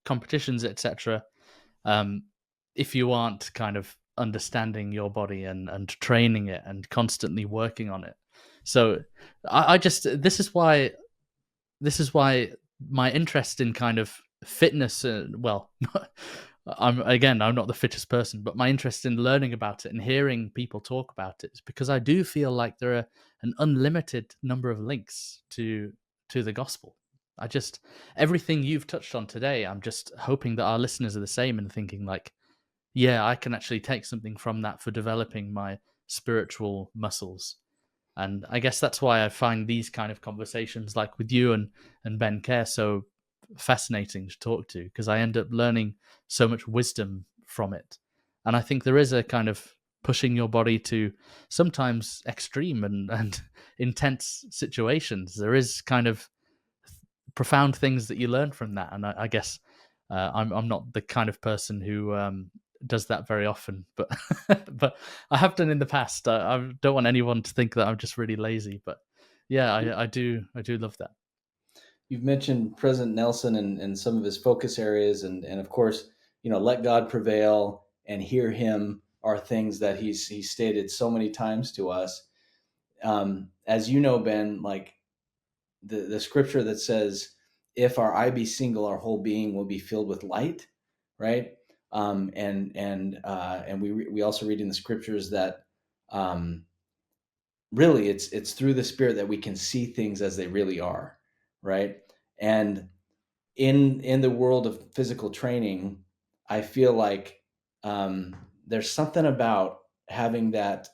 competitions, etc., if you aren't kind of understanding your body and training it and constantly working on it? So I just this is why my interest in kind of fitness, well, I'm not the fittest person, but my interest in learning about it and hearing people talk about it is because I do feel like there are an unlimited number of links to the gospel. Everything you've touched on today, I'm just hoping that our listeners are the same and thinking like, yeah, I can actually take something from that for developing my spiritual muscles. And I guess that's why I find these kind of conversations, like with you and Ben Care, so fascinating to talk to, because I end up learning so much wisdom from it. And I think there is a kind of pushing your body to sometimes extreme and intense situations. There is kind of profound things that you learn from that. And I guess I'm not the kind of person who does that very often, but but I have done in the past. I don't want anyone to think that I'm just really lazy, but yeah, I do love that. You've mentioned President Nelson and some of his focus areas, and of course, let God prevail and hear Him are things that he's stated so many times to us. As you know, Ben, like the scripture that says, "If our eye be single, our whole being will be filled with light," right? And we also read in the scriptures that really it's through the Spirit that we can see things as they really are, right? And in the world of physical training, I feel like there's something about having that.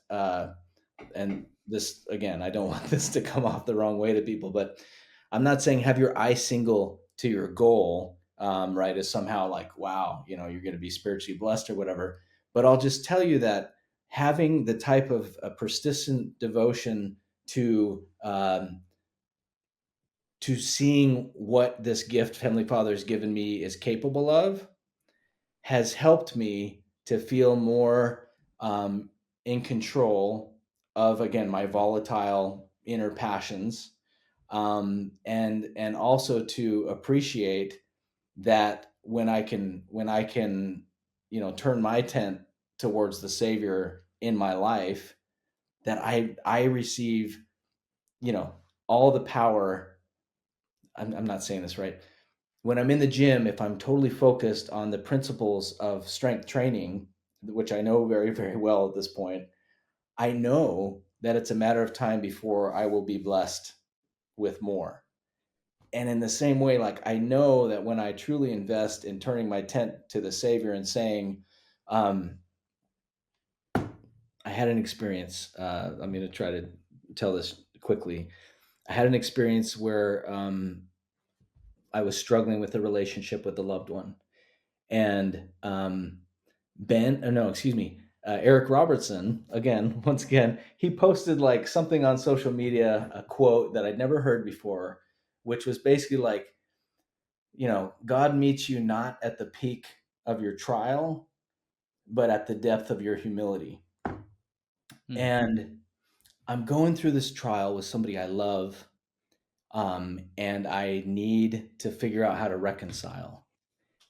And this again, I don't want this to come off the wrong way to people, but I'm not saying have your eye single to your goal, right? Is somehow like, wow, you're going to be spiritually blessed or whatever. But I'll just tell you that having the type of persistent devotion to seeing what this gift Heavenly Father has given me is capable of has helped me to feel more in control of, again, my volatile inner passions, and also to appreciate that when I can turn my tent towards the Savior in my life, that I receive all the power. I'm not saying this right. When I'm in the gym, if I'm totally focused on the principles of strength training, which I know very, very well at this point, I know that it's a matter of time before I will be blessed with more. And in the same way, like I know that when I truly invest in turning my tent to the Savior and saying, I had an experience. I'm going to try to tell this quickly. I had an experience where I was struggling with a relationship with a loved one. And Eric Robertson, again, once again, he posted like something on social media, a quote that I'd never heard before, which was basically like, God meets you not at the peak of your trial, but at the depth of your humility. Mm. And I'm going through this trial with somebody I love, and I need to figure out how to reconcile.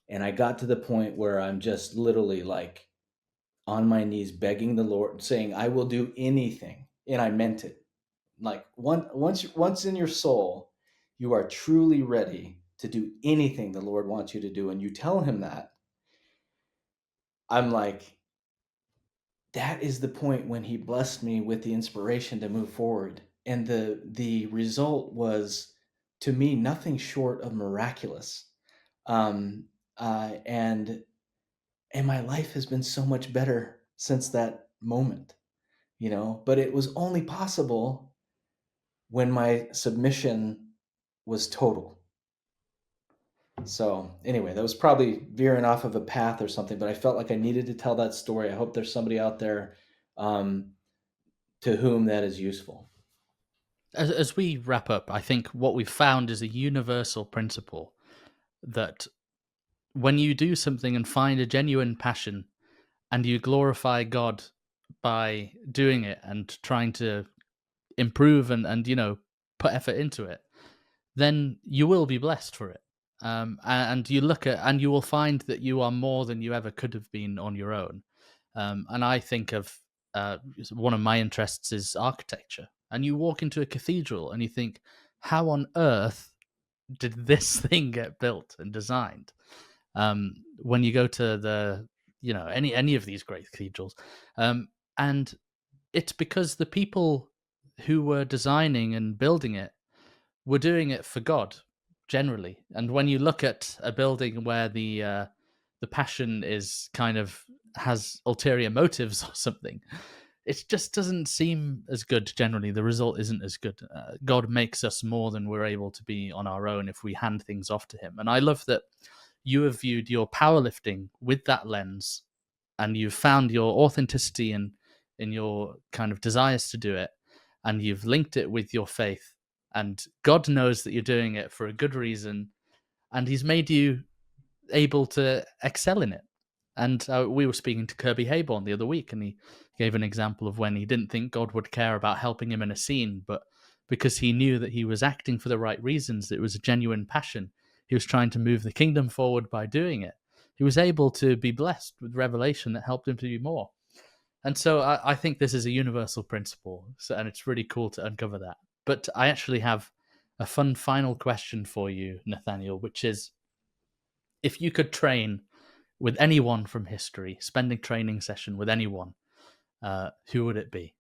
And I got to the point where I'm just literally like on my knees begging the Lord, saying, I will do anything. And I meant it. Like once in your soul, you are truly ready to do anything the Lord wants you to do, and you tell him that, I'm like, that is the point when he blessed me with the inspiration to move forward. And the result was, to me, nothing short of miraculous. Um, and my life has been so much better since that moment, but it was only possible when my submission was total. So anyway, that was probably veering off of a path or something, but I felt like I needed to tell that story. I hope there's somebody out there to whom that is useful. As we wrap up, I think what we've found is a universal principle that when you do something and find a genuine passion and you glorify God by doing it and trying to improve and put effort into it, then you will be blessed for it. And you look at and you will find that you are more than you ever could have been on your own. And I think of one of my interests is architecture. And you walk into a cathedral and you think, how on earth did this thing get built and designed? When you go to the any of these great cathedrals, and it's because the people who were designing and building it were doing it for God generally. And when you look at a building where the passion is kind of has ulterior motives or something. It just doesn't seem as good generally. The result isn't as good. God makes us more than we're able to be on our own if we hand things off to him. And I love that you have viewed your powerlifting with that lens, and you've found your authenticity in your kind of desires to do it, and you've linked it with your faith. And God knows that you're doing it for a good reason, and he's made you able to excel in it. And we were speaking to Kirby Hayborn the other week, and he gave an example of when he didn't think God would care about helping him in a scene, but because he knew that he was acting for the right reasons, it was a genuine passion. He was trying to move the kingdom forward by doing it. He was able to be blessed with revelation that helped him to do more. And so I think this is a universal principle, and it's really cool to uncover that. But I actually have a fun final question for you, Nathaniel, which is, if you could train with anyone from history, spending training session with anyone, who would it be?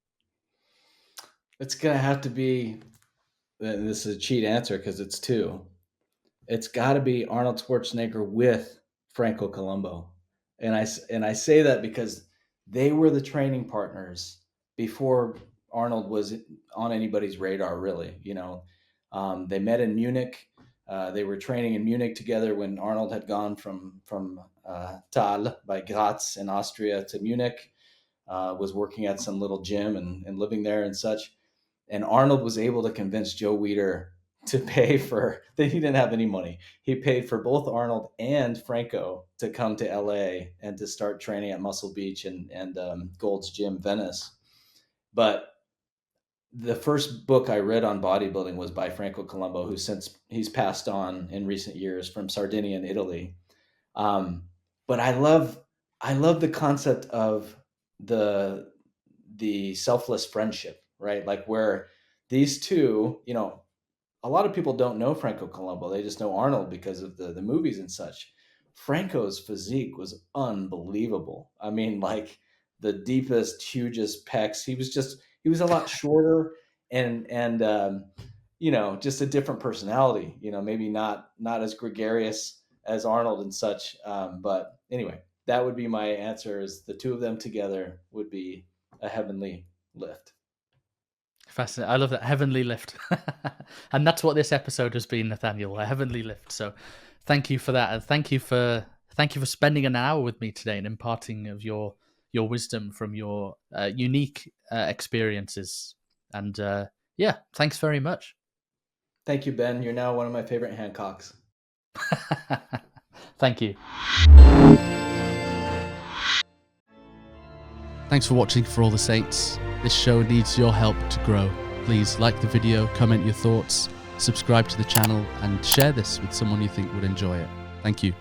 It's going to have to be, and this is a cheat answer because it's two. It's got to be Arnold Schwarzenegger with Franco Columbu. And I say that because they were the training partners before Arnold was on anybody's radar, really. They met in Munich. They were training in Munich together when Arnold had gone from Thal by Graz in Austria to Munich, was working at some little gym and living there and such. And Arnold was able to convince Joe Weider to pay for, he didn't have any money. He paid for both Arnold and Franco to come to LA and to start training at Muscle Beach and Gold's Gym, Venice. But the first book I read on bodybuilding was by Franco Columbu, who he's passed on in recent years, from Sardinia in Italy. But I love the concept of the selfless friendship, right? Like where these two, a lot of people don't know Franco Columbu. They just know Arnold because of the movies and such. Franco's physique was unbelievable. I mean, like the deepest, hugest pecs. He was a lot shorter and just a different personality, maybe not as gregarious as Arnold and such. But anyway, that would be my answer, is the two of them together would be a heavenly lift. Fascinating. I love that, heavenly lift. And that's what this episode has been, Nathaniel, a heavenly lift. So thank you for that. And thank you for spending an hour with me today and imparting of your wisdom from your unique experiences. And thanks very much. Thank you, Ben. You're now one of my favorite Hancocks. Thank you. Thanks for watching For All the Saints. This show needs your help to grow. Please like the video, comment your thoughts, subscribe to the channel, and share this with someone you think would enjoy it. Thank you.